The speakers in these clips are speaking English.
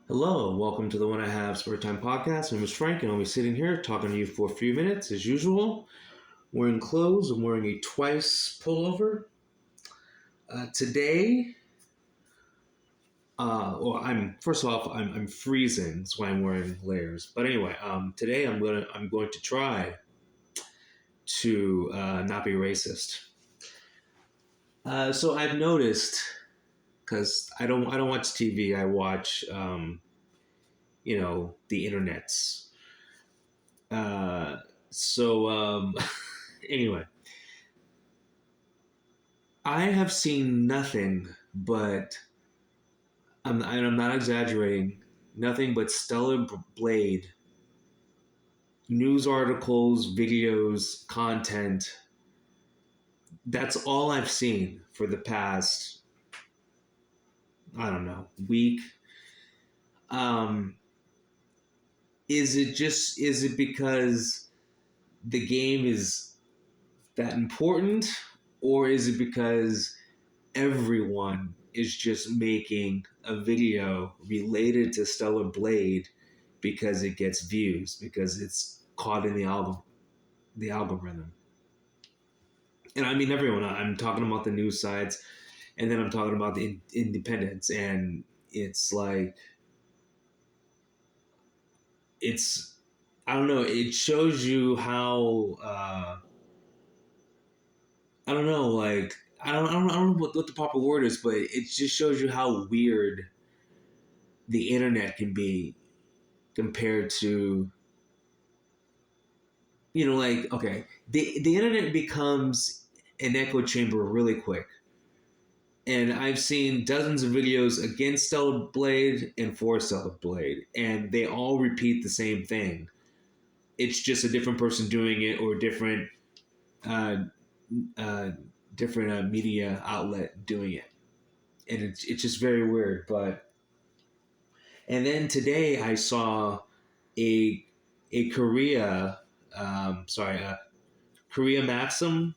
Hello, welcome to the When I Have Spare Time podcast. My name is Frank, and I'll be sitting here talking to you for a few minutes as usual. Wearing clothes, I'm wearing a twice pullover. Today, well, I'm first off, I'm freezing, that's why I'm wearing layers. But anyway, today I'm going to try to not be racist. So I've noticed because I don't watch TV. I watch the internets. Uh, so anyway, I have seen nothing but, I'm not exaggerating, nothing but Stellar Blade news articles, videos, content. That's all I've seen for the past, I don't know, week. Um, is it because the game is that important, or is it because everyone is just making a video related to Stellar Blade because it gets views, because it's caught in the algorithm? And I mean everyone. I'm talking about the news sites, and then I'm talking about the independents, and it's like it's I don't know. It shows you how I don't know, like I don't know what the proper word is, but it just shows you how weird the internet can be compared to, like, okay, the internet becomes an echo chamber really quick. And I've seen dozens of videos against Stellar Blade and for Stellar Blade, and they all repeat the same thing. It's just a different person doing it, or uh, uh, different media outlet doing it, and it's just very weird. But and then today I saw a a Korea, sorry, Korea Maxim.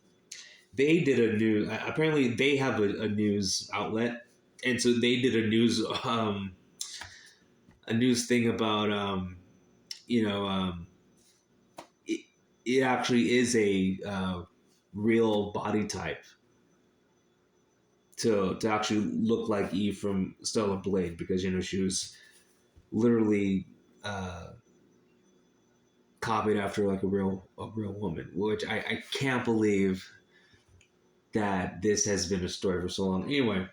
They did a news. Apparently, they have a news outlet, and so they did a news thing about you know it, it actually is a real body type to actually look like Eve from Stellar Blade, because she was literally copied after like a real woman, which I can't believe that this has been a story for so long. Anyway,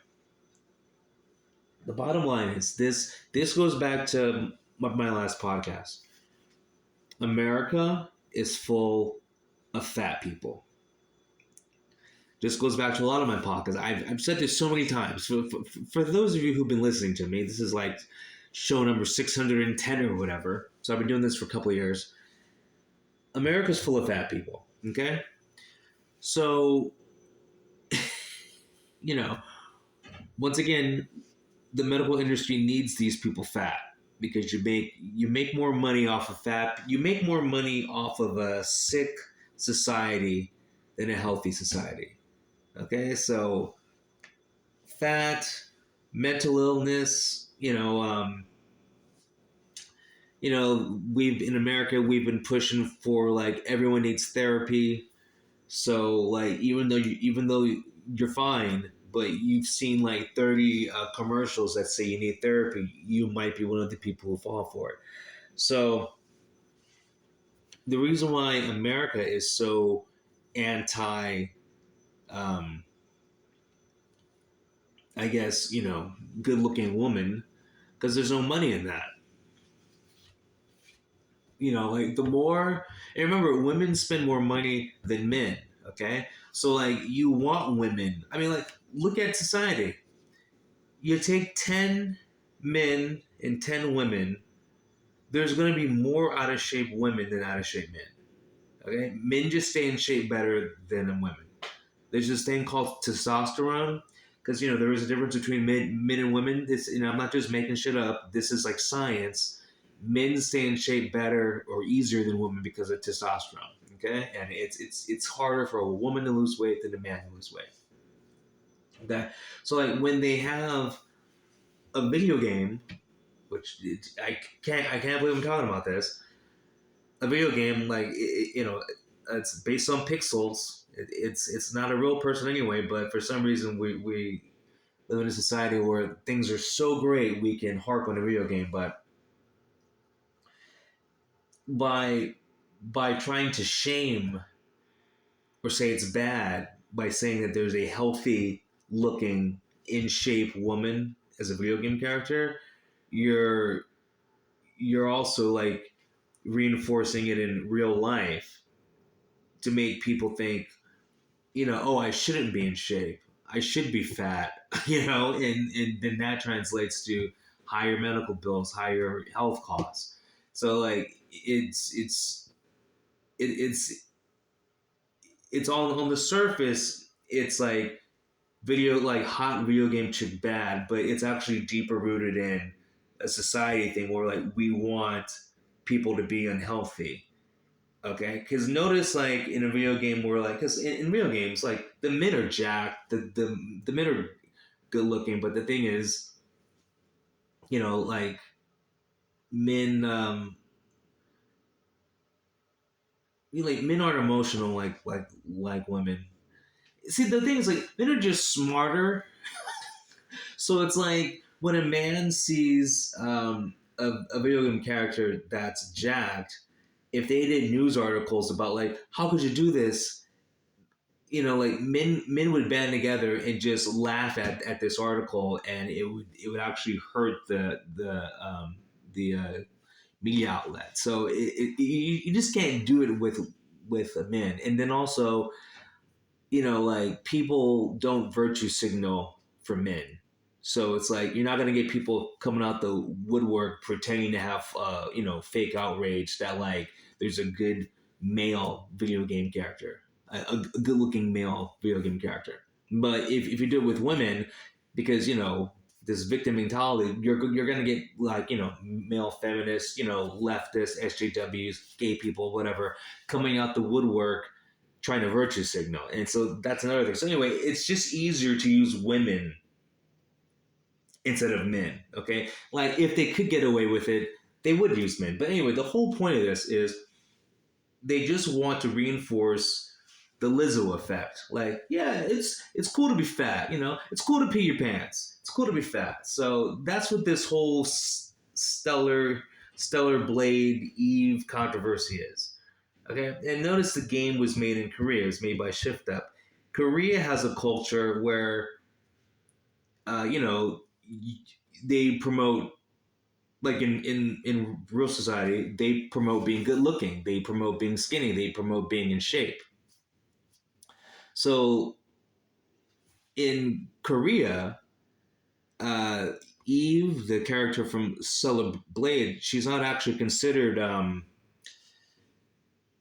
the bottom line is this goes back to my last podcast. America is full of fat people. This goes back to a lot of my podcasts. I've said this so many times. For those of you who've been listening to me, this is like show number 610 or whatever. So I've been doing this for a couple of years. America's full of fat people. Okay? So, you know, once again, the medical industry needs these people fat, because you make more money off of fat. You make more money off of a sick society than a healthy society. Okay, so fat, mental illness. We've in America we've been pushing for, like, everyone needs therapy. So, like, even though you're fine, but you've seen like 30 commercials that say you need therapy, you might be one of the people who fall for it. So the reason why America is so anti, um, I guess, good looking woman, because there's no money in that. Like, the more, and remember, women spend more money than men. Okay, so, like, you want women. I mean, like, look at society. You take 10 men and 10 women, there's going to be more out of shape women than out of shape men. Okay, men just stay in shape better than women. There's this thing called testosterone, because there is a difference between men and women. This, I'm not just making shit up. This is like science. Men stay in shape better or easier than women because of testosterone. Okay, and it's harder for a woman to lose weight than a man to lose weight. Okay, so, like, when they have a video game which I can't believe I'm talking about this. A video game, like it's based on pixels. It's not a real person anyway, but for some reason we live in a society where things are so great we can harp on a video game, but by trying to shame or say it's bad by saying that there's a healthy looking in shape woman as a video game character, you're also like reinforcing it in real life to make people think, oh, I shouldn't be in shape. I should be fat, and then that translates to higher medical bills, higher health costs. So like it's it's all on the surface. It's like hot video game chick bad, but it's actually deeper rooted in a society thing where like we want people to be unhealthy. Okay, because notice like in a video game where like because in video games like the men are jacked, the men are good looking, but the thing is, like men men aren't emotional like women. See, the thing is like men are just smarter. So it's like when a man sees a video game character that's jacked, if they did news articles about like how could you do this, like men would band together and just laugh at this article, and it would actually hurt the media outlet. So you just can't do it with men, and then also like people don't virtue signal for men. So it's like you're not gonna get people coming out the woodwork pretending to have fake outrage that like there's a good male video game character, a good looking male video game character. But if you do it with women, because this victim mentality, you're gonna get like male feminists, leftists, SJWs, gay people, whatever, coming out the woodwork trying to virtue signal. And so that's another thing. So anyway, it's just easier to use women instead of men. Okay, like if they could get away with it, they would use men. But anyway, the whole point of this is they just want to reinforce the Lizzo effect. Like, yeah, it's cool to be fat. It's cool to pee your pants. It's cool to be fat. So that's what this whole Stellar Blade Eve controversy is. Okay, and notice the game was made in Korea. It was made by Shift Up. Korea has a culture where, you know, they promote, like in real society, they promote being good looking. They promote being skinny. They promote being in shape. So in Korea, uh, Eve, the character from Stellar Blade, she's not actually considered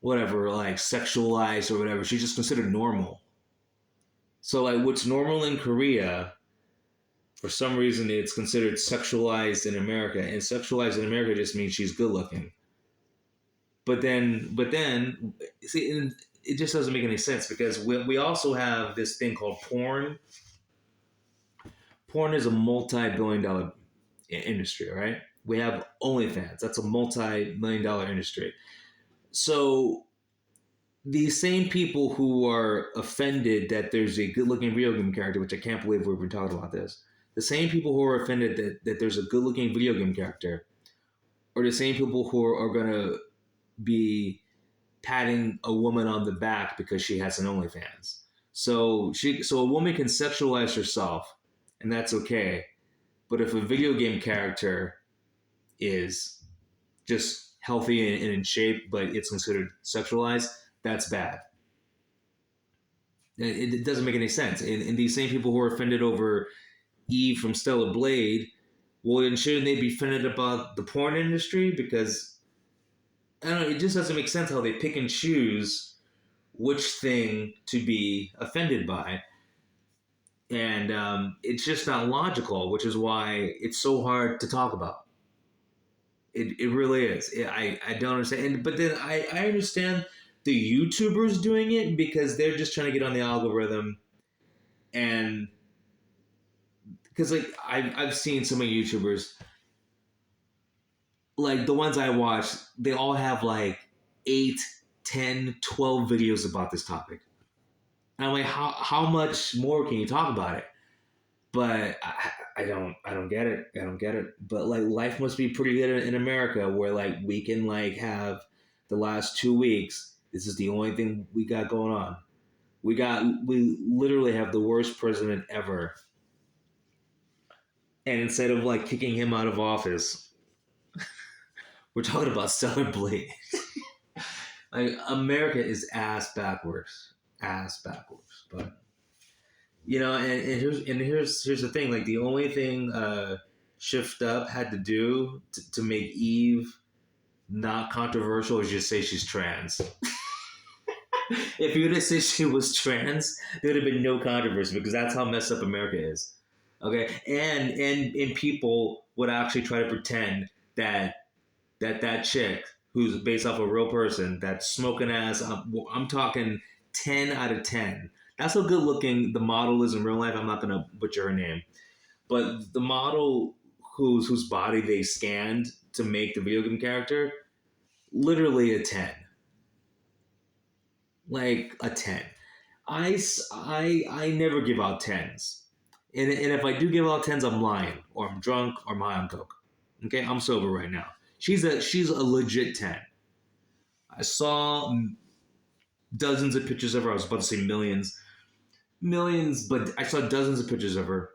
whatever, like sexualized or whatever. She's just considered normal. So like what's normal in Korea, for some reason it's considered sexualized in America, and sexualized in America just means she's good looking. But then, see, it just doesn't make any sense because we also have this thing called porn. Porn is a multi-billion-dollar industry, right? We have OnlyFans. That's a multi-million-dollar industry. So these same people who are offended that there's a good-looking video game character, which I can't believe we've been talking about this, the same people who are offended that there's a good-looking video game character, are the same people who are going to be patting a woman on the back because she has an OnlyFans. So a woman can sexualize herself, and that's okay. But if a video game character is just healthy and in shape, but it's considered sexualized, that's bad. It doesn't make any sense. And these same people who are offended over Eve from Stellar Blade, well, then shouldn't they be offended about the porn industry? Because I don't know, it just doesn't make sense how they pick and choose which thing to be offended by. And it's just not logical, which is why it's so hard to talk about. It really is. I don't understand. But then I understand the YouTubers doing it because they're just trying to get on the algorithm. And because like I've seen so many YouTubers like the ones I watch, they all have like 8, 10, 12 videos about this topic. And I'm like, how much more can you talk about it? But I don't get it. I don't get it. But like life must be pretty good in America where like we can like have the last 2 weeks. This is the only thing we got going on. We literally have the worst president ever. And instead of like kicking him out of office, we're talking about Stellar Blade. Like America is ass backwards. Ass backwards. But and here's the thing. Like the only thing Shift Up had to do to make Eve not controversial is just say she's trans. If you would have said she was trans, there would have been no controversy because that's how messed up America is. Okay, and people would actually try to pretend that chick who's based off a real person that's smoking ass. I'm talking 10 out of 10. That's how good looking the model is in real life. I'm not gonna butcher her name, but the model whose body they scanned to make the video game character, literally a 10, like a 10. I never give out tens, and if I do give out tens, I'm lying or I'm drunk or I'm high on coke. Okay, I'm sober right now. She's a legit 10. I saw dozens of pictures of her. I was about to say millions, but I saw dozens of pictures of her.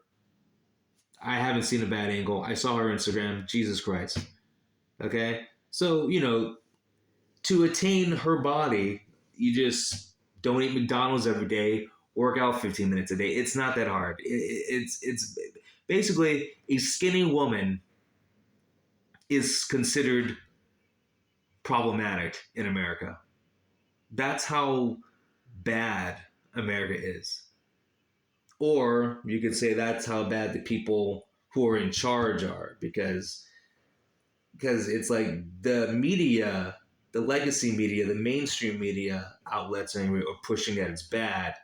I haven't seen a bad angle. I saw her Instagram. Jesus Christ. Okay, so to attain her body, you just don't eat McDonald's every day. Work out 15 minutes a day. It's not that hard. It's basically a skinny woman is considered problematic in America. That's how bad America is. Or you could say that's how bad the people who are in charge are because it's like the media, the legacy media, the mainstream media outlets anyway are pushing that it's bad,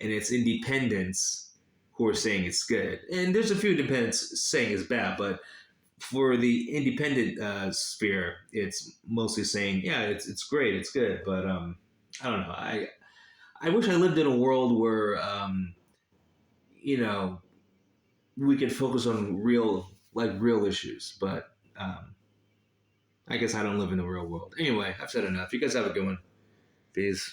and it's independents who are saying it's good. And there's a few independents saying it's bad, but for the independent sphere, it's mostly saying, yeah, it's great, it's good. But I don't know. I wish I lived in a world where you know we could focus on real issues. But I guess I don't live in the real world. Anyway, I've said enough. You guys have a good one. Peace.